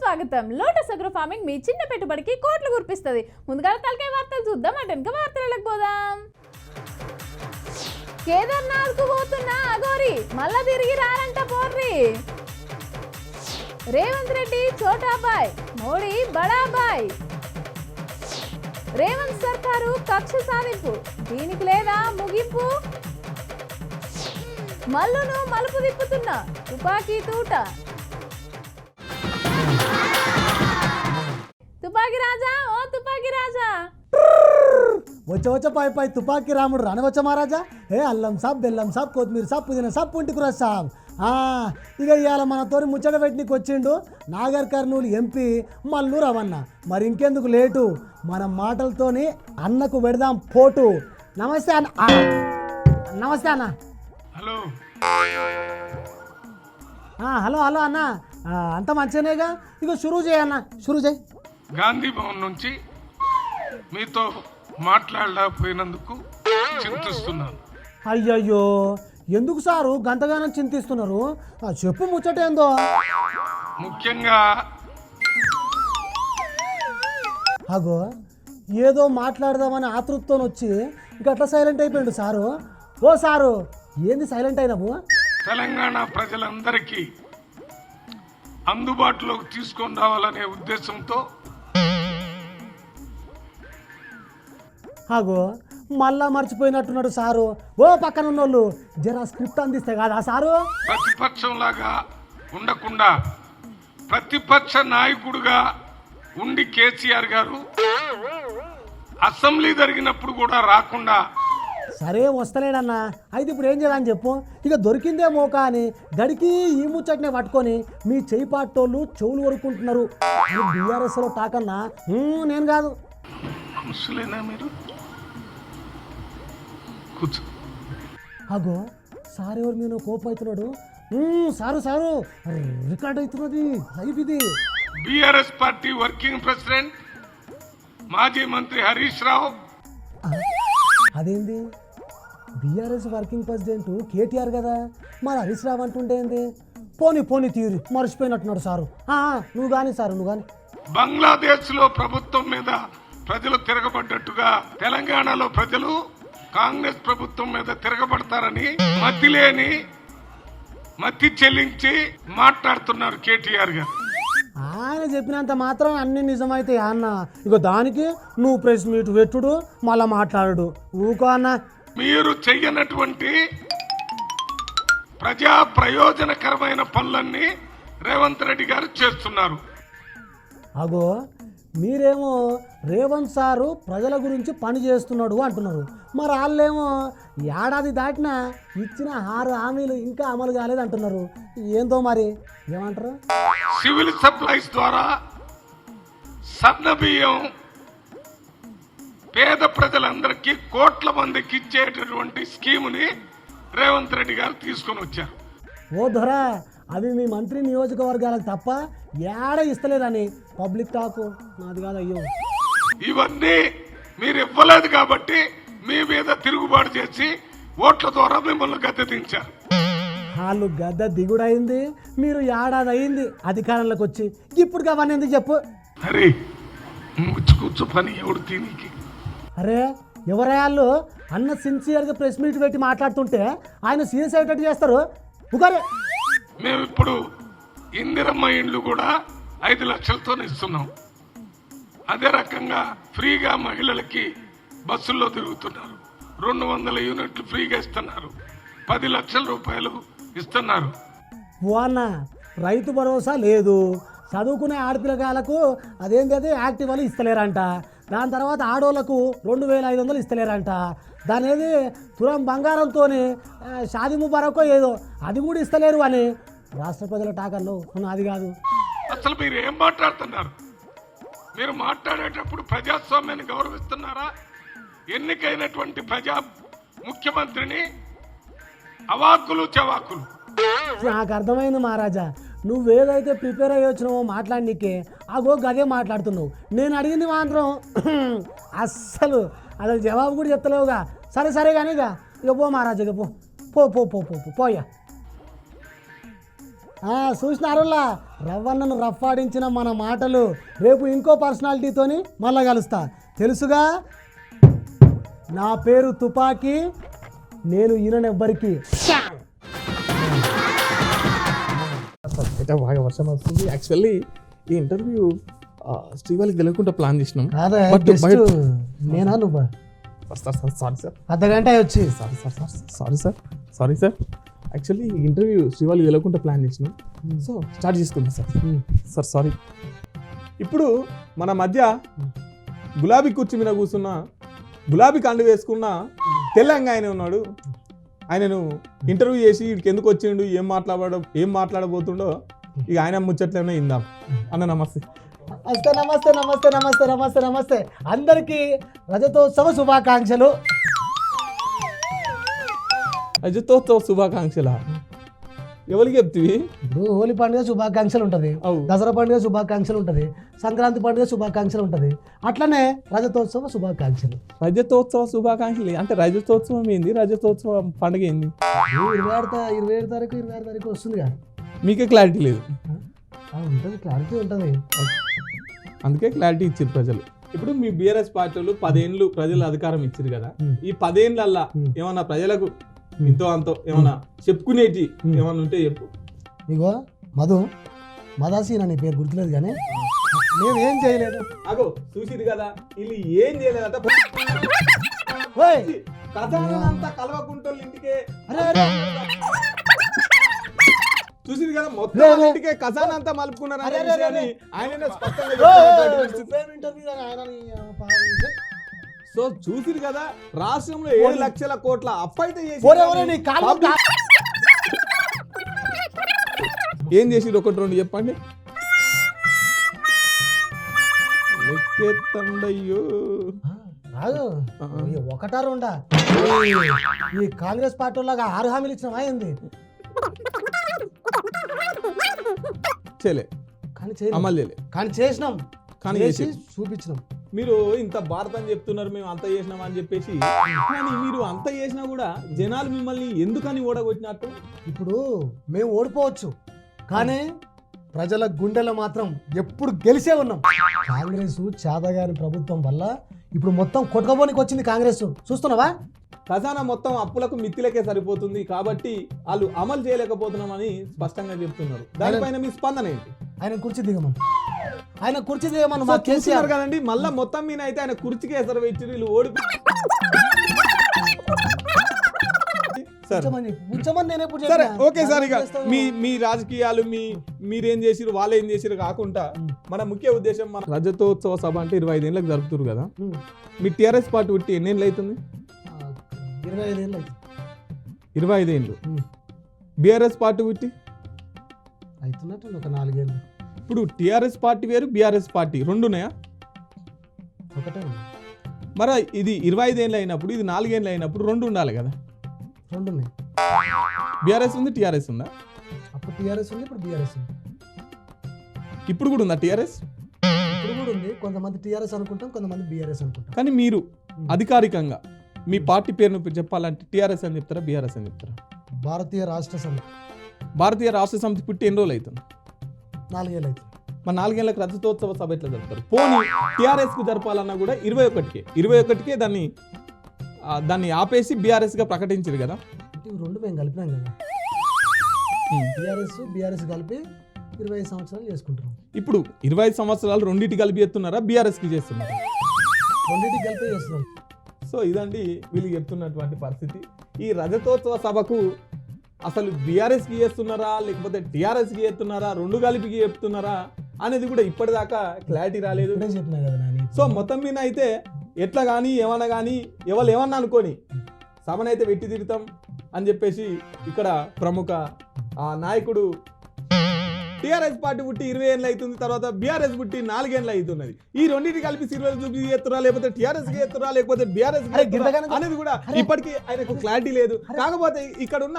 స్వాగతం. Lotus agro farming మీ చిన్న పెట్టుబడికి కోట్లు గుర్పిస్తుంది. ముందుగా తలకాయ వార్తలు చూద్దాం. అటెనక వార్తలకు పోదాం. కేదార్నాథ్ కు పోతున్న అఘోరి మళ్ళా తిరిగి రారంట పోర్రి. రేవంత్ రెడ్డి చోటాబాయ్, మోడీ బడాబాయ్. రేవంత్ సర్కారు కక్ష సాధింపు, దీనికి లేదా ముగింపు. మల్లును మలుపు తిప్పుతున్న తుపాకీ తూట. తుపాకీ రాజా, ఓ తుపాకీ రాజా. వచ్చ పై తుపాకీ రాముడు రానవచ్చ మహారాజా. అల్లం సాబ్, బెల్లం సాబ్, కొత్తిమీర సాబ్, పుదీనా సాబ్, పుంటికూర సాబ్. ఇక ఇవాళ మనతోని ముచ్చట పెట్టినకి వచ్చిండు నాగర్ కర్నూలు ఎంపీ మల్లు రవణ. మరి ఇంకెందుకు లేటు, మన మాటలతోని అన్నకు పెడదాం పోటు. నమస్తే అన్న. నమస్తే అన్న. హలో హలో హలో అన్న, అంత మంచిగానేగా. ఇక షురూ చేయన్న, షురూ చేయి. గాంధీ భవన్ నుంచి మీతో మాట్లాడలేకపోయినందుకు చింతిస్తున్నాను. అయ్యయ్యో, ఎందుకు సారు గంతగానం చింతిస్తున్నారు? చెప్పు ముచ్చటేందో. ముఖ్యంగా అగో ఏదో మాట్లాడదామని ఆతృతతో వచ్చి గట్లా సైలెంట్ అయిపోయాడు సారు. ఓ సారు, ఏంది సైలెంట్ అయినావు? తెలంగాణ ప్రజలందరికీ అందుబాటులోకి తీసుకొని రావాలనే ఉద్దేశంతో అగో మళ్ళా మర్చిపోయినట్టున్నాడు సారు. ఓ పక్కన ఉన్నోళ్ళు జరా స్క్రిప్ట్ అందిస్తే కాదా సారు? ప్రతిపక్షంలాగా ఉండకుండా ప్రతిపక్ష నాయకుడుగా ఉండి కేసీఆర్ గారు అసెంబ్లీ జరిగినప్పుడు కూడా రాకుండా. సరే వస్తలేడన్నా, అయితే ఇప్పుడు ఏం చేయాలని చెప్పు. ఇక దొరికిందేమో కానీ గడికి ఈ ముచ్చటనే పట్టుకొని మీ చేయి పాటోళ్ళు చెవులు వరుకుంటున్నారు. బీఆర్ఎస్లో టాకన్నా నేను కాదు. మనుషులేనా మీరు? కూర్చో. అగో సార్ ఎవరు మీద కోపం అవుతున్నాడు. సారు సారు రికార్డ్ అవుతున్నది, లైవ్ ఇది. బీఆర్ఎస్ పార్టీ వర్కింగ్ ప్రెసిడెంట్ మాజీ మంత్రి హరీష్ రావు. అదేంది, బీఆర్ఎస్ వర్కింగ్ ప్రెసిడెంట్ కేటీఆర్ కదా, మరి హరీష్ రావు అంటుంటే ఏంది? పోనీ తీరు మర్చిపోయినట్టున్నాడు సారు. నువ్వు కానీ సారు, నువ్వు కానీ. బంగ్లాదేశ్ లో ప్రభుత్వం మీద ప్రజలు తిరగబడ్డట్టుగా తెలంగాణలో ప్రజలు కాంగ్రెస్ ప్రభుత్వం మీద తిరగబడతారని మతి చెల్లించి మాట్లాడుతున్నారు కేటీఆర్ గారు. ఆయన చెప్పినంత మాత్రం అన్ని నిజమైతే అన్న. ఇక దానికి నువ్వు ప్రెస్ మీట్ పెట్టుడు మళ్ళా మాట్లాడు ఊకో అన్న. మీరు చెయ్యనటువంటి ప్రజా ప్రయోజనకరమైన పనులన్నీ రేవంత్ రెడ్డి గారు చేస్తున్నారు. అగో మీరేమో రేవంత్ సారు ప్రజల గురించి పని చేస్తున్నాడు అంటున్నారు, మరి వాళ్ళేమో ఏడాది దాటినా ఇచ్చిన 6 హామీలు ఇంకా అమలు కాలేదు అంటున్నారు. ఏందో మరి ఏమంటారు? సివిల్ సప్లైస్ ద్వారా సన్న బియ్యం పేద ప్రజలందరికీ కోట్ల మందికి ఇచ్చేటటువంటి స్కీముని రేవంత్ రెడ్డి గారు తీసుకొని వచ్చారు. ఓ దొరా, అవి మీ మంత్రి నియోజకవర్గాలకు తప్ప ఏడ ఇస్తలేదని పబ్లిక్ టాక్, నాది కాదు. అయ్యో, ఇవన్నీ మీరు ఇవ్వలేదు కాబట్టి మీ మీద తిరుగుబాటు చేసి ఓట్ల ద్వారా మిమ్మల్ని గద్దె దించారు. వాళ్ళు గద్ద దిగుడైంది, మీరు ఏడాది అయింది అధికారంలోకి వచ్చి. ఇప్పుడు అవన్నీ ఎందుకు చెప్పు? అరే కూర్చో, పని ఎవడు దీనికి? అరే ఎవరయాళ్ళు అన్న సిన్సియర్గా ప్రెస్ మీట్ పెట్టి మాట్లాడుతుంటే ఆయన సీరియస్ అయ్యేటట్టు చేస్తారు. ఉగారే మేము ఇప్పుడు ఇందిరమ్మ ఇండ్లు కూడా 5 లక్షలతో ఇస్తున్నాం. అదే రకంగా ఫ్రీగా మహిళలకి బస్సుల్లో తిరుగుతున్నారు. 200 యూనిట్లు ఫ్రీగా ఇస్తున్నారు. 10 లక్షల రూపాయలు ఇస్తున్నారు. ఓ అన్న, రైతు భరోసా లేదు, చదువుకునే ఆడపిల్లగాలకు అదేంటి యాక్టివ్ వాళ్ళు ఇస్తలేరంట. దాని తర్వాత ఆడోళ్లకు 2500 ఇస్తలేరంట. దాని ఏది తురం బంగారంతో షాది ముబారకో ఏదో అది కూడా ఇస్తలేరు అని రాష్ట్ర ప్రజల టాకర్లో అది కాదు. అసలు మీరు ఏం మాట్లాడుతున్నారు? మీరు మాట్లాడేటప్పుడు ప్రజాస్వామ్యాన్ని గౌరవిస్తున్నారా? ఎన్నికైనటువంటి ముఖ్యమంత్రిని అవాక్కులు చవాకులు. నాకు అర్థమైంది మహారాజా, నువ్వేదైతే ప్రిపేర్ అయ్యి వచ్చినావో మాట్లాడనీకే అగో గదే మాట్లాడుతున్నావు. నేను అడిగింది మాత్రం అస్సలు జవాబు కూడా చెప్తలేవుగా. సరే కానీ ఇక పో మహారాజా, ఇక పో పో పో పో పో పోయా. చూసినారులా రవ్వన్నను రఫ్ఫాడించిన మన మాటలు. రేపు ఇంకో పర్సనాలిటీతోని మళ్ళా కలుస్తా. తెలుసుగా, నా పేరు తుపాకీ, నేను ఈయనెవ్వరికి. అయితే బాగా వర్షం వస్తుంది. యాక్చువల్లీ ఈ ఇంటర్వ్యూ శ్రీవాళ్ళకి తెలియకుండా ప్లాన్ చేసినాం. నేనా నువ్వు? సారీ సార్, అర్ధగంట వచ్చి. Sorry sir. యాక్చువల్లీ ఈ ఇంటర్వ్యూ శ్రీవాళ్ళకి తెలియకుండా ప్లాన్ చేసినాం. సో స్టార్ట్ చేసుకుందాం సార్. సారీ. ఇప్పుడు మన మధ్య గులాబీ కుర్చీ మీద కూర్చున్న, గులాబీ కండు వేసుకున్న తెలంగాణ ఆయన ఉన్నాడు. ఆయనను ఇంటర్వ్యూ చేసి వీడికి ఎందుకు వచ్చిండు, ఏం మాట్లాడబోతుండో ఇక ఆయన ముచ్చట్లనే ఇందాం. అన్న నమస్తే. నమస్తే. అందరికీ రజతోత్సవ శుభాకాంక్షలు. రజతోత్సవ శుభాకాంక్షలా? ఎవరికి చెప్తివి? ఇప్పుడు హోలీ పండుగ శుభాకాంక్షలు ఉంటుంది, దసరా పండుగ శుభాకాంక్షలు ఉంటుంది, సంక్రాంతి పండుగ శుభాకాంక్షలు ఉంటుంది. అట్లనే రజతోత్సవ శుభాకాంక్షలు. రజతోత్సవ శుభాకాంక్షలు అంటే రజతోత్సవం ఏంది, రజతోత్సవం పండుగ ఏంది? 27 తారీఖు వస్తుందిగా. మీకే క్లారిటీ లేదు? ఉంటుంది, క్లారిటీ ఉంటుంది. అందుకే క్లారిటీ ఇచ్చారు ప్రజలు. ఇప్పుడు మీ బీఆర్ఎస్ పార్టీలు 10 ఏళ్ళు ప్రజలు అధికారం ఇచ్చారు కదా. ఈ 10 ఏళ్ళల్లా ఏమన్నా ప్రజలకు ఇంతో అంతో ఏమన్నా చెప్పుకునేటి ఏమన్నా ఉంటే చెప్పు. ఇగో మదాసి నీ పేరు గుర్తులేదు కానీ మేమేం చేయలేదు. అగో చూసిరు కదా, వీళ్ళు ఏం చేయలేదట. కథనంతా కలవకుంటోళ్ళు ఇంటికే చూసిరు కదా, మొత్తం ఇంటికే ఖజానా అంతా మలుపుకున్నారు. ఆయన సో చూసిరు కదా, రాష్ట్రంలో 7 లక్షల కోట్ల అప్పు అయితే ఏం చేసిరు? 1-2 చెప్పండి. లెక్కెత్తండయ్యో. 1-2 ఈ కాంగ్రెస్ పార్టీ లాగా 6 హామీలు ఇచ్చినాం. అయింది అమలు చేయలే, కానీ చేసినాం, కానీ చూపించినాం. మీరు ఇంత భారతం చెప్తున్నారు, మేము అంత చేసినాం అని చెప్పేసి. కానీ మీరు అంత చేసినా కూడా జనాలు మిమ్మల్ని ఎందుకని ఓడగొట్టినట్టు? ఇప్పుడు మేము ఓడిపోవచ్చు, కానీ ప్రజల గుండెలో మాత్రం ఎప్పుడు గెలిచే ఉన్నాం. కాంగ్రెస్ చాదగాని ప్రభుత్వం వల్ల ఇప్పుడు మొత్తం కొట్టుకోబోనికి వచ్చింది కాంగ్రెస్. చూస్తున్నావా? ఖజానా మొత్తం అప్పులకు మిత్తిలకే సరిపోతుంది కాబట్టి వాళ్ళు అమలు చేయలేకపోతున్నామని స్పష్టంగా చెప్తున్నారు. దానిపైన మీ స్పందన ఏంటి? ఆయన కుర్చీ దిగమని చేస్తున్నారు కదండి. మళ్ళా మొత్తం మీద అయితే ఆయన కుర్చీకి ఎసరు పెట్టి వీళ్ళు సరే ఓకే సార్. ఇక మీ రాజకీయాలు మీరేం చేసిరు వాళ్ళేం చేసిరు కాకుండా మన ముఖ్య ఉద్దేశం, మన రజతోత్సవ సభ అంటే 25 ఏళ్ళకి జరుపుతారు కదా. మీ టీఆర్ఎస్ పార్టీ పుట్టి ఎన్ని ఏళ్ళు అవుతుంది? 25 ఏళ్ళు. బీఆర్ఎస్ పార్టీ పుట్టి అవుతున్నట్టు ఒక 4 ఏళ్ళు. ఇప్పుడు టీఆర్ఎస్ పార్టీ వేరు, బీఆర్ఎస్ పార్టీ 2 ఉన్నాయా? ఒకటే. మరి ఇది 25 ఏళ్ళు అయినప్పుడు, ఇది 4 ఏళ్ళు అయినప్పుడు 2 ఉండాలి కదా. 2 ఉన్నాయి. బీఆర్ఎస్ ఉంది, టీఆర్ఎస్ ఉందా? అప్పుడు టీఆర్ఎస్ ఉంది, ఇప్పుడు బీఆర్ఎస్ ఉంది. ఇప్పుడు కూడా ఉందా టీఆర్ఎస్? ఇప్పుడు కూడా ఉంది. కొంతమంది టీఆర్ఎస్ అనుకుంటాం, కొంతమంది బీఆర్ఎస్ అనుకుంటాం. కానీ మీరు అధికారికంగా మీ పార్టీ పేరును చెప్పాలంటే టీఆర్ఎస్ అని చెప్తారా, బీఆర్ఎస్ అని చెప్తారా? భారతీయ రాష్ట్ర సమితి. భారతీయ రాష్ట్ర సమితి పుట్టి ఎన్ని రోజులు అవుతుంది? 4 ఏళ్ళు అవుతుంది. మరి 4 ఏళ్ళకి రజతోత్సవ సభ ఎట్లా జరుపుతారు? పోనీ టీఆర్ఎస్ కు జరపాలన్నా కూడా 21కే దాన్ని ఆపేసి బీఆర్ఎస్ గా ప్రకటించారు కదా. 2 మేము కలిపినాం కదా. టీఆర్ఎస్ బీఆర్ఎస్ కలిపి 25 సంవత్సరాలు చేసుకుంటున్నాం. ఇప్పుడు 25 సంవత్సరాలు రెండింటి కలిపి చేస్తున్నారా, బీఆర్ఎస్ కి చేస్తున్నారా? రెండింటికి కలిపి చేస్తున్నాం. సో ఇదండి వీళ్ళు చెప్తున్నటువంటి పరిస్థితి. ఈ రజతోత్సవ సభకు అసలు బీఆర్ఎస్కి చేస్తున్నారా లేకపోతే టీఆర్ఎస్కి చేస్తున్నారా, 2 కలిపికి చెప్తున్నారా అనేది కూడా ఇప్పటిదాకా క్లారిటీ రాలేదు. సో మొత్తం మీద అయితే ఎట్లా కానీ ఏమన్నా కానీ ఎవరు ఏమన్నా అనుకోని సభనైతే వెట్టి తిడతాం అని చెప్పేసి ఇక్కడ ప్రముఖ నాయకుడు టీఆర్ఎస్ పార్టీ పుట్టి 20 ఏళ్ళు అవుతుంది, తర్వాత బీఆర్ఎస్ పుట్టి 4 ఏళ్ళు అవుతున్నది. ఈ రెండింటి కలిపి సిల్వర్ జూబ్లీ చేస్తురా లేకపోతే టీఆర్ఎస్ కి చేస్తురా లేకపోతే బీఆర్ఎస్ అనేది కూడా ఇప్పటికీ ఆయనకు క్లారిటీ లేదు. కాకపోతే ఇక్కడ ఉన్న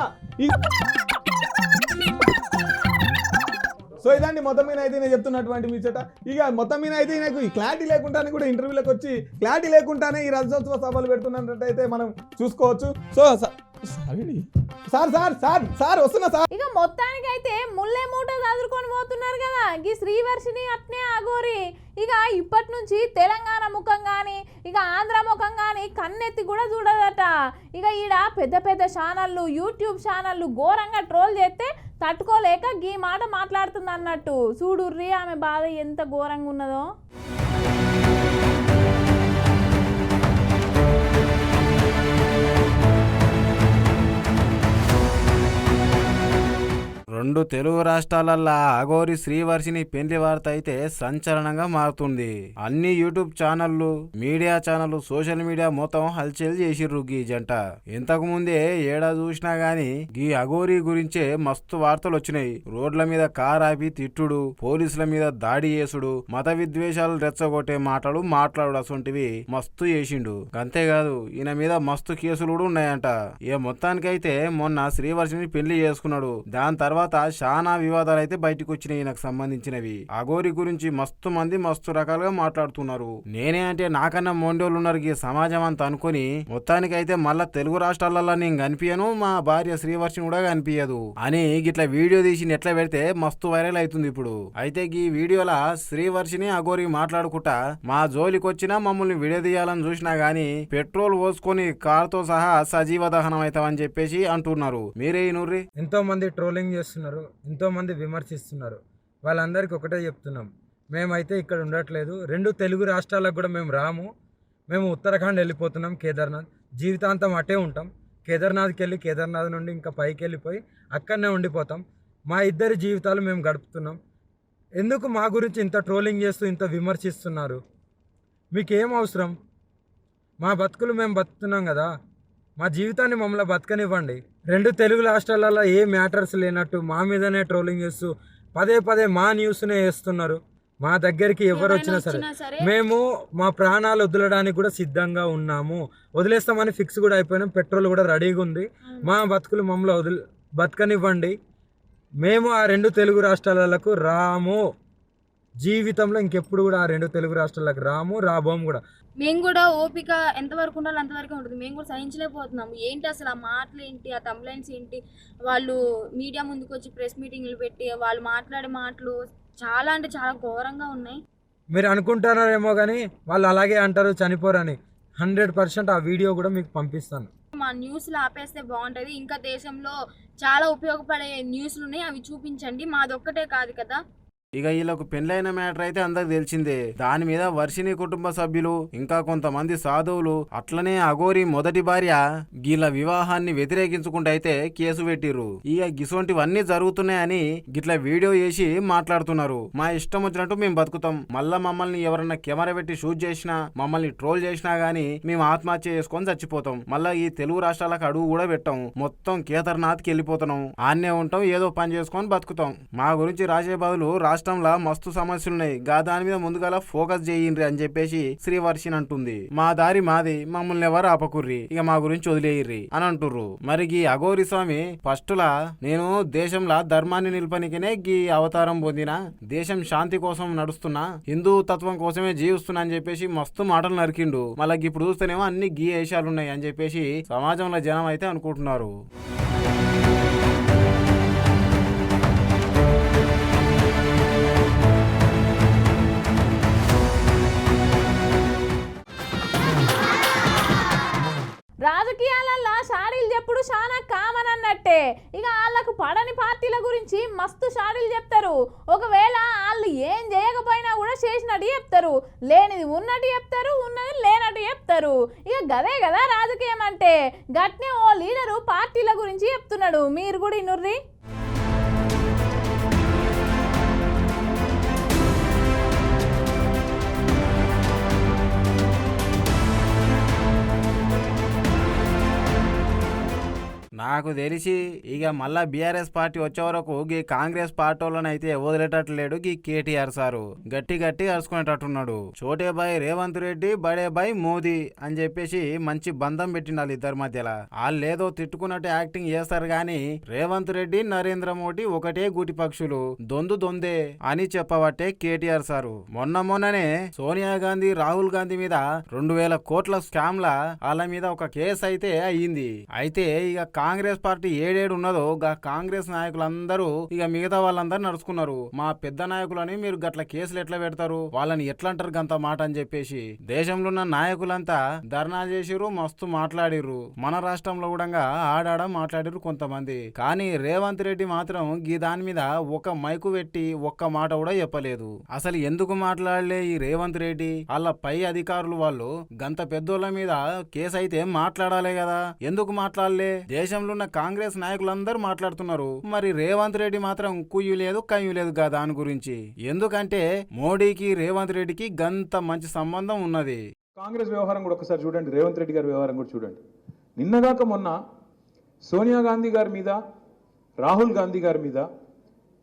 సో ఇదండి మొత్తం మీద అయితే నేను చెప్తున్నటువంటి ముచ్చట. ఇక మొత్తం మీద అయితే నాకు ఈ క్లారిటీ లేకుండానే కూడా ఇంటర్వ్యూలకు వచ్చి క్లారిటీ లేకుండానే ఈ రజతోత్సవ సభలు పెడుతున్నట్టయితే మనం చూసుకోవచ్చు. సో సార్ వస్తున్నా సార్. ఇక మొత్తానికి అయితే ముల్లే మూట చదువుకొని పోతున్నారు కదా ఈ శ్రీవర్షిని అట్నే అఘోరి. ఇక ఇప్పటి నుంచి తెలంగాణ ముఖం కానీ ఇక ఆంధ్ర ముఖం కానీ కన్నెత్తి కూడా చూడదట. ఇక ఈడ పెద్ద పెద్ద ఛానళ్ళు యూట్యూబ్ ఛానళ్ళు ఘోరంగా ట్రోల్ చేస్తే తట్టుకోలేక ఈ మాట మాట్లాడుతుంది అన్నట్టు. చూడుర్రి ఆమె బాధ ఎంత ఘోరంగా ఉన్నదో. రెండు తెలుగు రాష్ట్రాలల్లా అఘోరి శ్రీవర్షిని పెండ్లి వార్త అయితే సంచలనంగా మారుతుంది. అన్ని యూట్యూబ్ ఛానళ్లు, మీడియా ఛానళ్లు, సోషల్ మీడియా మొత్తం హల్చల్ చేసిర్రు గీ జంట. ఇంతకు ముందే ఏడా చూసినా గాని గీ అఘోరి గురించే మస్తు వార్తలు వచ్చినాయి. రోడ్ల మీద కార్ ఆపి తిట్టుడు, పోలీసుల మీద దాడి చేసుడు, మత విద్వేషాలు రెచ్చగొట్టే మాటలు మాట్లాడు అసొంటివి మస్తు చేసిండు. అంతేకాదు ఈయన మీద మస్తు కేసులు కూడా ఉన్నాయంట. ఇక మొత్తానికైతే మొన్న శ్రీవర్షిని పెళ్లి చేసుకున్నాడు. దాని తర్వాత చాలా వివాదాలు అయితే బయటకు వచ్చినాయి ఈయనకు సంబంధించినవి. అఘోరి గురించి మస్తు మంది మస్తు రకాలుగా మాట్లాడుతున్నారు. నేనే అంటే నాకన్నా మొండోళ్ళు ఉన్నారు ఈ సమాజం అంతా అనుకుని మొత్తానికైతే మళ్ళా తెలుగు రాష్ట్రాలలో నేను కనిపించను, మా భార్య శ్రీవర్షిని కూడా కనిపించదు అని గిట్లా వీడియో తీసి ఎట్లా పెడితే మస్తు వైరల్ అవుతుంది ఇప్పుడు. అయితే ఈ వీడియోలా శ్రీవర్షిని అఘోరి మాట్లాడుకుంటా మా జోలికి వచ్చినా మమ్మల్ని విడదీయాలని చూసినా గానీ పెట్రోల్ పోసుకొని కారుతో సహా సజీవ దహనం అవుతామని చెప్పేసి అంటున్నారు. మీరే నూర్రి. ఎంతో మంది ట్రోలింగ్ చేస్తున్నారు, ఎంతోమంది విమర్శిస్తున్నారు. వాళ్ళందరికీ ఒకటే చెప్తున్నాం, మేమైతే ఇక్కడ ఉండట్లేదు. రెండు తెలుగు రాష్ట్రాలకు కూడా మేము రాము. మేము ఉత్తరాఖండ్ వెళ్ళిపోతున్నాం, కేదార్నాథ్. జీవితాంతం అటే ఉంటాం. కేదార్నాథ్కి వెళ్ళి కేదార్నాథ్ నుండి ఇంకా పైకి వెళ్ళిపోయి అక్కడనే ఉండిపోతాం. మా ఇద్దరి జీవితాలు మేము గడుపుతున్నాం. ఎందుకు మా గురించి ఇంత ట్రోలింగ్ చేస్తూ ఇంత విమర్శిస్తున్నారు? మీకేం అవసరం? మా బతుకులు మేము బతుకుతున్నాం కదా, మా జీవితాన్ని మమ్మల్ని బతకనివ్వండి. రెండు తెలుగు రాష్ట్రాలలో ఏ మ్యాటర్స్ లేనట్టు మా మీదనే ట్రోలింగ్ చేస్తూ పదే పదే మా న్యూస్నే వేస్తున్నారు. మా దగ్గరికి ఎవరు వచ్చినా సరే మేము మా ప్రాణాలు వదలడానికి కూడా సిద్ధంగా ఉన్నాము. వదిలేస్తామని ఫిక్స్ కూడా అయిపోయినాం. పెట్రోల్ కూడా రెడీగా ఉంది. మా బతుకులు మమ్మల్ని బతకనివ్వండి. మేము ఆ రెండు తెలుగు రాష్ట్రాలకు రాము. జీవితంలో ఇంకెప్పుడు కూడా ఆ రెండు తెలుగు రాష్ట్రాలకు రాము, రాబోము కూడా. మేము కూడా ఓపిక ఎంతవరకు ఉండాలి అంతవరకు ఉంటుంది. మేము కూడా సహించలేకపోతున్నాము. ఏంటి అసలు ఆ మాటలు ఏంటి, ఆ కంప్లైంట్స్ ఏంటి, వాళ్ళు మీడియా ముందుకు వచ్చి ప్రెస్ మీటింగ్లు పెట్టి వాళ్ళు మాట్లాడే మాటలు చాలా అంటే చాలా ఘోరంగా ఉన్నాయి. మీరు అనుకుంటున్నారేమో కానీ వాళ్ళు అలాగే అంటారు, చనిపోరని. 100% ఆ వీడియో కూడా మీకు పంపిస్తాను. మా న్యూస్లు ఆపేస్తే బాగుంటుంది. ఇంకా దేశంలో చాలా ఉపయోగపడే న్యూస్లు ఉన్నాయి, అవి చూపించండి. మాదొక్కటే కాదు కదా. ఇక వీళ్ళకు పెళ్లైన మ్యాటర్ అయితే అందరికి తెలిసిందే. దాని మీద వర్షిని కుటుంబ సభ్యులు ఇంకా కొంతమంది సాధువులు అట్లనే అఘోరి మొదటి భార్య గీళ్ళ వివాహాన్ని వ్యతిరేకించుకుంటూ అయితే కేసు పెట్టిర్రు. ఇక గిసొంటివన్నీ జరుగుతున్నాయని గిట్ల వీడియో చేసి మాట్లాడుతున్నారు. మా ఇష్టం వచ్చినట్టు మేము బతుకుతాం, మళ్ళా మమ్మల్ని ఎవరన్నా కెమెరా పెట్టి షూట్ చేసినా మమ్మల్ని ట్రోల్ చేసినా గానీ మేము ఆత్మహత్య చేసుకొని చచ్చిపోతాం. మళ్ళా ఈ తెలుగు రాష్ట్రాలకు అడుగు కూడా పెట్టాం. మొత్తం కేదార్నాథ్కి వెళ్ళిపోతున్నాం, ఆన్నే ఉంటాం, ఏదో పని చేసుకొని బతుకుతాం. మా గురించి రాసే బదులు రాష్ట్రంలో మస్తు సమస్యలున్నాయి, గా దాని మీద ముందుగా ఫోకస్ చేయండి అని చెప్పేసి శ్రీవర్షిని అంటుంది. మా దారి మాది, మమ్మల్ని ఎవరు ఆపకుర్రి, ఇక మా గురించి వదిలేయిర్రి అని అంటుర్రు. మరి గీ అఘోరి స్వామి ఫస్టులా నేను దేశంలో ధర్మాన్ని నిలపనికనే గీ అవతారం పొందిన, దేశం శాంతి కోసం నడుస్తున్నా, హిందూ తత్వం కోసమే జీవిస్తున్నా అని చెప్పేసి మస్తు మాటలు నరికిండు. మళ్ళీ ఇప్పుడు చూస్తేనేమో అన్ని గీ వేషాలు ఉన్నాయి అని చెప్పేసి సమాజంలో జనం అయితే అనుకుంటున్నారు. రాజకీయాలల్లో షాడీలు చెప్పుడు చాలా కామన్ అన్నట్టే. ఇక వాళ్ళకు పడని పార్టీల గురించి మస్తు షాడీలు చెప్తారు. ఒకవేళ వాళ్ళు ఏం చేయకపోయినా కూడా చేసినట్టు చెప్తారు, లేనిది ఉన్నట్టు చెప్తారు, ఉన్నది లేనట్టు చెప్తారు. ఇక గదే కదా రాజకీయం అంటే. గట్నే ఓ లీడరు పార్టీల గురించి చెప్తున్నాడు, మీరు కూడా ఇనుర్రి. నా నాకు తెలిసి ఇక మళ్ళా బీఆర్ఎస్ పార్టీ వచ్చే వరకు గీ కాంగ్రెస్ పార్టీ వాళ్ళనైతే వదిలేటట్లేడు గీ కేటీఆర్ సారు. గట్టి గట్టి అరుచుకునేటట్టున్నాడు. చోటే బాయ్ రేవంత్ రెడ్డి, బడే బాయ్ మోదీ అని చెప్పేసి మంచి బంధం పెట్టిండాలి ఇద్దరి మధ్యలో. వాళ్ళేదో తిట్టుకున్నట్టు యాక్టింగ్ చేస్తారు గాని రేవంత్ రెడ్డి, నరేంద్ర మోడీ ఒకటే గూటి పక్షులు, దొందే అని చెప్పబట్టే కేటీఆర్ సారు. మొన్ననే సోనియా గాంధీ, రాహుల్ గాంధీ మీద 2000 కోట్ల స్కామ్ల వాళ్ళ మీద ఒక కేసు అయితే అయ్యింది. అయితే ఇక కాంగ్రెస్ పార్టీ ఏడేడు ఉన్నదో కాంగ్రెస్ నాయకులందరూ ఇక మిగతా వాళ్ళందరూ నడుచుకున్నారు. మా పెద్ద నాయకులని మీరు గట్ల కేసులు ఎట్లా పెడతారు, వాళ్ళని ఎట్లా అంటారు గంత మాట అని చెప్పేసి దేశంలో ఉన్న నాయకులంతా ధర్నా చేసిరు, మస్తు మాట్లాడిర్రు. మన రాష్ట్రంలో కూడా ఆడాడ మాట్లాడిరు కొంతమంది. కానీ రేవంత్ రెడ్డి మాత్రం ఈ దాని మీద ఒక మైకు పెట్టి ఒక్క మాట కూడా చెప్పలేదు. అసలు ఎందుకు మాట్లాడలే ఈ రేవంత్ రెడ్డి? వాళ్ళ పై అధికారులు వాళ్ళు గంత పెద్దోళ్ళ మీద కేసు అయితే మాట్లాడాలే కదా, ఎందుకు మాట్లాడలే? దేశంలో ఉన్న కాంగ్రెస్ నాయకులందరూ మాట్లాడుతున్నారు, మరి రేవంత్ రెడ్డి మాత్రం కుయ్యు లేదు కయ్యు లేదు కదా దాని గురించి. ఎందుకంటే మోడీకి రేవంత్ రెడ్డికి గంత మంచి సంబంధం ఉన్నది. కాంగ్రెస్ వ్యవహారం కూడా ఒకసారి చూడండి, రేవంత్ రెడ్డి గారి వ్యవహారం కూడా చూడండి. నిన్నగాక మొన్న సోనియా గాంధీ గారి మీద, రాహుల్ గాంధీ గారి మీద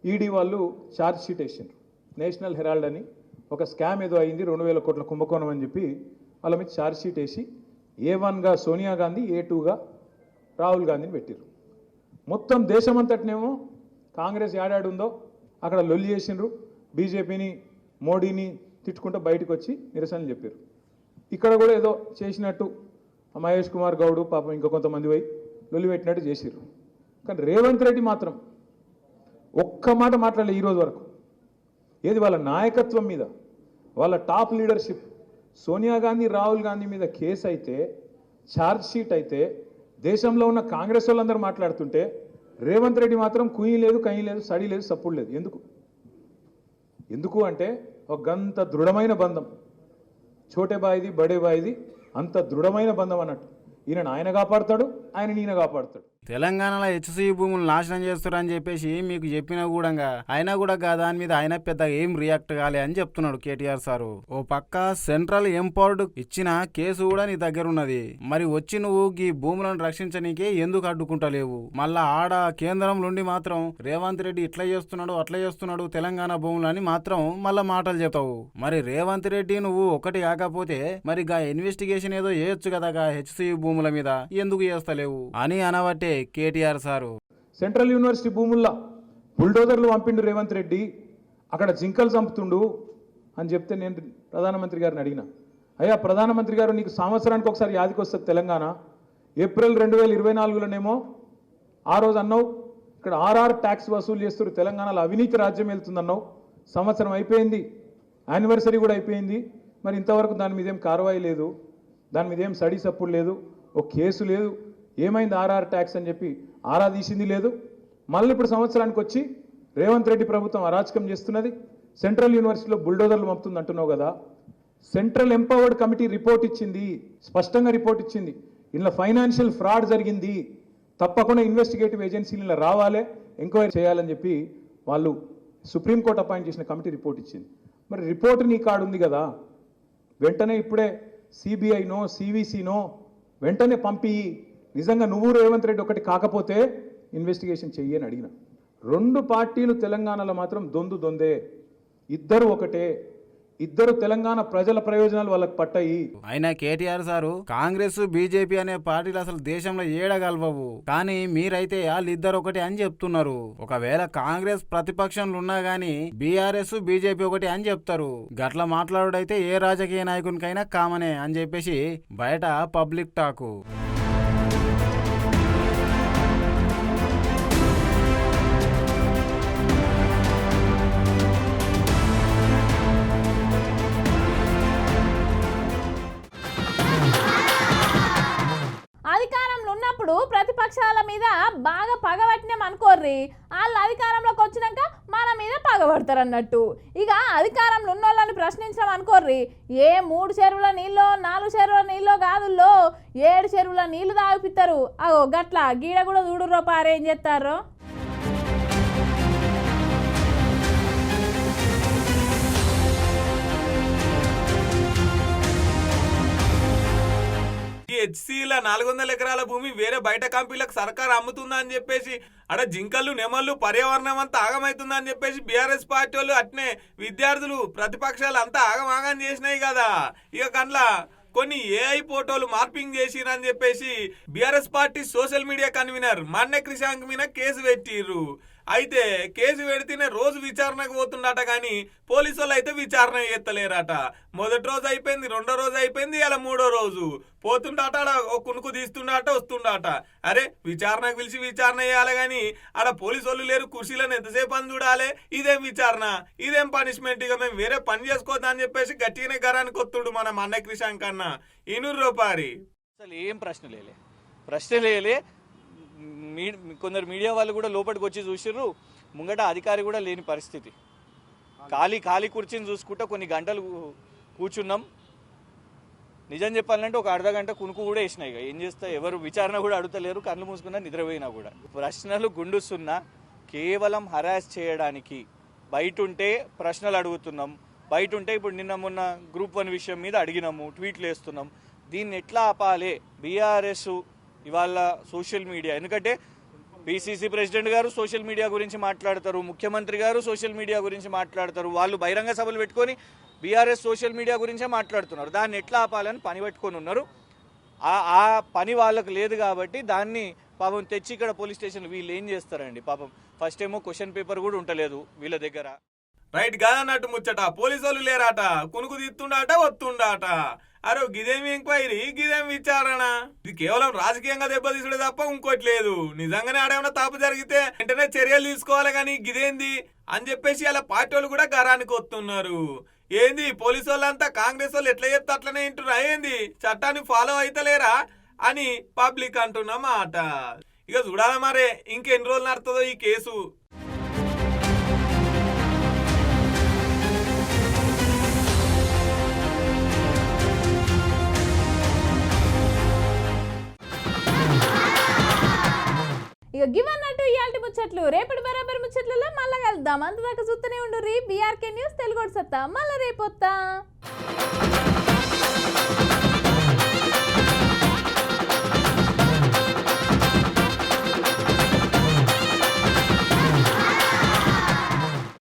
ఈడీ వాళ్ళు ఛార్జ్ షీట్ వేసిండ్రు. నేషనల్ హెరాల్డ్ అని ఒక స్కామ్ ఏదో అయింది, 2000 కోట్ల కుంభకోణం అని చెప్పి వాళ్ళ మీద ఛార్జ్ షీట్ వేసి A1గా సోనియా గాంధీ, A2గా రాహుల్ గాంధీని పెట్టిర్రు. మొత్తం దేశమంతటినేమో కాంగ్రెస్ ఏడాడుందో అక్కడ లొల్లి చేసిండ్రు. బీజేపీని, మోడీని తిట్టుకుంటూ బయటకు వచ్చి నిరసనలు చెప్పారు. ఇక్కడ కూడా ఏదో చేసినట్టు మహేష్ కుమార్ గౌడ్ పాపం ఇంకా కొంతమంది పోయి లొల్లి పెట్టినట్టు చేసిర్రు. కానీ రేవంత్ రెడ్డి మాత్రం ఒక్క మాట మాట్లాడలే ఈరోజు వరకు. ఏది వాళ్ళ నాయకత్వం మీద, వాళ్ళ టాప్ లీడర్షిప్, సోనియా గాంధీ, రాహుల్ గాంధీ మీద కేసు అయితే, ఛార్జ్ షీట్ అయితే, దేశంలో ఉన్న కాంగ్రెస్ వాళ్ళందరూ మాట్లాడుతుంటే రేవంత్ రెడ్డి మాత్రం కుయ్యి లేదు, కయ్యి లేదు, సడి లేదు, సప్పుడు లేదు. ఎందుకు అంటే ఒక గంత దృఢమైన బంధం, చోటే బాయిది, బడే బాయిది, అంత దృఢమైన బంధం అన్నట్టు. ఆయన కాపాడుతాడు, ఈయన కాపాడుతాడు. తెలంగాణలో హెచ్సియు భూములు నాశనం చేస్తారని చెప్పేసి మీకు చెప్పినా కూడా అయినా కూడా దాని మీద ఆయన పెద్ద ఏం రియాక్ట్ కాలే అని చెప్తున్నాడు కేటీఆర్ సారు. ఓ పక్క సెంట్రల్ ఎంపవర్డ్ ఇచ్చిన కేసు కూడా నీ దగ్గర ఉన్నది, మరి వచ్చి నువ్వు ఈ భూములను రక్షించనీకే ఎందుకు అడ్డుకుంటలేవు? మళ్ళా ఆడ కేంద్రం నుండి మాత్రం రేవంత్ రెడ్డి ఇట్లా చేస్తున్నాడు, అట్లా చేస్తున్నాడు తెలంగాణ భూములని మాత్రం మళ్ళా మాటలు చెప్తావు. మరి రేవంత్ రెడ్డి నువ్వు ఒకటి కాకపోతే మరి ఇన్వెస్టిగేషన్ ఏదో చేయొచ్చు కదా హెచ్సియు భూముల మీద, ఎందుకు చేస్తలేవు అని అనబట్టే కేటీఆర్ సారు. సెంట్రల్ యూనివర్సిటీ భూముల్లో బుల్డోజర్లు పంపిండు రేవంత్ రెడ్డి, అక్కడ జింకలు చంపుతుండు అని చెప్తే నేను ప్రధానమంత్రి గారిని అడిగిన, అయ్యా ప్రధానమంత్రి గారు, నీకు సంవత్సరానికి ఒకసారి యాదికి వస్తుంది తెలంగాణ. ఏప్రిల్ 2024లోనేమో ఆ రోజు అన్నావు ఇక్కడ RR ట్యాక్స్ వసూలు చేస్తారు, తెలంగాణలో అవినీతి రాజ్యం వెళ్తుందన్నావు. సంవత్సరం అయిపోయింది, యానివర్సరీ కూడా అయిపోయింది, మరి ఇంతవరకు దాని మీద ఏం కార్వాయి లేదు, దాని మీద ఏం సడి సప్పుడు లేదు, ఒక కేసు లేదు. ఏమైంది RR ట్యాక్స్ అని చెప్పి ఆరా తీసింది లేదు. మళ్ళీ ఇప్పుడు సంవత్సరానికి వచ్చి రేవంత్ రెడ్డి ప్రభుత్వం అరాచకం చేస్తున్నది, సెంట్రల్ యూనివర్సిటీలో బుల్డోజర్లు పంపుతుంది అంటున్నావు కదా. సెంట్రల్ ఎంపవర్డ్ కమిటీ రిపోర్ట్ ఇచ్చింది, స్పష్టంగా రిపోర్ట్ ఇచ్చింది, ఇలా ఫైనాన్షియల్ ఫ్రాడ్ జరిగింది, తప్పకుండా ఇన్వెస్టిగేటివ్ ఏజెన్సీలు ఇలా రావాలి, ఎంక్వైరీ చేయాలని చెప్పి వాళ్ళు సుప్రీంకోర్టు అపాయింట్ చేసిన కమిటీ రిపోర్ట్ ఇచ్చింది. మరి రిపోర్ట్ నీ కాడు ఉంది కదా, వెంటనే ఇప్పుడే CBIనో CVCనో వెంటనే పంపి, నిజంగా నువ్వు రేవంత్ రెడ్డి ఒకటి కాకపోతే ఇన్వెస్టిగేషన్ చెయ్యి అని అడిగిన. రెండు పార్టీలు తెలంగాణలో మాత్రం దొందే, ఇద్దరు ఒకటే, ఇద్దరు తెలంగాణ ప్రజల ప్రయోజనాలు వాళ్ళకి పట్టాయి. అయినా కేటీఆర్ సారు కాంగ్రెస్ బీజేపీ అనే పార్టీలు అసలు దేశంలో ఏడగలవవు, కానీ మీరైతే వాళ్ళిద్దరు ఒకటి అని చెప్తున్నారు. ఒకవేళ కాంగ్రెస్ ప్రతిపక్షంలో ఉన్నా గానీ బీఆర్ఎస్ బీజేపీ ఒకటి అని చెప్తారు. గట్ల మాట్లాడుడైతే ఏ రాజకీయ నాయకునికైనా కామనే అని చెప్పేసి బయట పబ్లిక్ టాకు. అధికారంలో ఉన్నప్పుడు ప్రతిపక్షాల మీద బాగా పగబట్టినాం అనుకోర్రి, వాళ్ళు అధికారంలోకి వచ్చినాక మన మీద పగబడతారు అన్నట్టు. ఇక అధికారంలో ఉన్న వాళ్ళని ప్రశ్నించడం అనుకోర్రి, ఏ 3 చెరువుల నీళ్ళో 4 చెరువుల నీళ్ళో కాదుల్లో 7 చెరువుల నీళ్లు తాగిపిస్తారు. అగో గట్ల గీడ కూడా చూడుర్రో పారేం చేస్తారో. హెచ్సిల 400 ఎకరాల భూమి వేరే బయట కంపెనీలకు సర్కార్ అమ్ముతుందా అని చెప్పేసి అక్కడ జింకలు నెమళ్ళు పర్యావరణం అంతా ఆగమవుతుందా అని చెప్పేసి బీఆర్ఎస్ పార్టీ వాళ్ళు అట్నే విద్యార్థులు ప్రతిపక్షాలు అంతా ఆగమాగం చేసినాయి కదా. ఇక కండ్ల కొన్ని ఏఐ ఫోటోలు మార్పింగ్ చేసిరని చెప్పేసి BRS party social media convener Manne Krishank మీద కేసు పెట్టిర్రు. అయితే కేసు పెడితేనే రోజు విచారణకు పోతుండట, కానీ పోలీసు వాళ్ళు అయితే విచారణ చేస్తలేరట. మొదటి రోజు అయిపోయింది, రెండో రోజు అయిపోయింది, ఇలా మూడో రోజు పోతుండట. ఆడ ఓ కునుకు తీస్తుండట, వస్తుండట. అరే విచారణకు పిలిచి విచారణ చేయాలి కానీ ఆడ పోలీసు వాళ్ళు లేరు, కుర్చీలను ఎంతసేపు అని చూడాలి. ఇదేం విచారణ, ఇదేం పనిష్మెంట్, ఇక మేము వేరే పని చేసుకోవద్దా అని చెప్పేసి గట్టిగానే గరానికి వస్తుడు మన మన్నె క్రిషాంక్ అన్న. ఇనూరు రూపారి అసలు ఏం ప్రశ్నలేలే. కొందరు మీడియా వాళ్ళు కూడా లోపలికి వచ్చి చూసిర్రు, ముంగట అధికారి కూడా లేని పరిస్థితి. ఖాళీ కుర్చీని చూసుకుంటా కొన్ని గంటలు కూర్చున్నాం. నిజం చెప్పాలంటే ఒక అర్ధ గంట కునుకు కూడా వేసినాయి. ఏం చేస్తా, ఎవరు విచారణ కూడా అడుగుతలేరు, కళ్ళు మూసుకున్నా నిద్రపోయినా కూడా. ప్రశ్నలు గుండుస్తున్నా కేవలం హరాస్ చేయడానికి. బయట ఉంటే ప్రశ్నలు అడుగుతున్నాం, బయట ఉంటే ఇప్పుడు నిన్న మొన్న గ్రూప్ 1 విషయం మీద అడిగినాము, ట్వీట్లు వేస్తున్నాం. దీన్ని ఎట్లా ఆపాలి? బీఆర్ఎస్ ఇవాళ సోషల్ మీడియా, ఎందుకంటే పిసిసి ప్రెసిడెంట్ గారు సోషల్ మీడియా గురించి మాట్లాడతారు, ముఖ్యమంత్రి గారు సోషల్ మీడియా గురించి మాట్లాడతారు, వాళ్ళు బహిరంగ సభలు పెట్టుకొని బీఆర్ఎస్ సోషల్ మీడియా గురించే మాట్లాడుతున్నారు. దాన్ని ఎట్లా ఆపాలని పని పెట్టుకొని ఉన్నారు. ఆ పని వాళ్ళకు లేదు కాబట్టి దాన్ని పాపం తెచ్చి ఇక్కడ పోలీస్ స్టేషన్ వీళ్ళు ఏం చేస్తారండి పాపం. ఫస్ట్ ఏమో క్వశ్చన్ పేపర్ కూడా ఉండలేదు వీళ్ళ దగ్గర. రైట్ కాదన్నట్టు ముచ్చట. పోలీసు వాళ్ళు లేరాట, కునుకు తీస్తుండాట, వస్తుండాట. అరే గిదేమి ఎంక్వైరీ, గిదేం విచారణ? ఇది కేవలం రాజకీయంగా దెబ్బతీసుడే తప్ప ఇంకోటి లేదు. నిజంగానే ఆడేమన్నా తప్పు జరిగితే వెంటనే చర్యలు తీసుకోవాలి, కానీ గిదేంది అని చెప్పేసి అలా పార్టీ వాళ్ళు కూడా గరానికి వస్తున్నారు. ఏంది పోలీసు వాళ్ళంతా కాంగ్రెస్ వాళ్ళు ఎట్లా చెప్తే అట్లనే వింటున్నా, ఏంది చట్టాన్ని ఫాలో అయితలేరా అని పబ్లిక్ అంటున్న మాట. ఇక చూడాలి మరే ఇంకెన్ని రోజులు నడుతుందో ఈ కేసు. ఇక గివన్నట్టు ఇయాల్టి ముచ్చట్లు. రేపటి బరాబర్ ముచ్చట్లలో మళ్ళా కలుద్దాం. అంతదాకా చూస్తూనే ఉండు బీఆర్కే న్యూస్ తెలుగు సత్తా. మళ్ళీ రేపు వస్తా.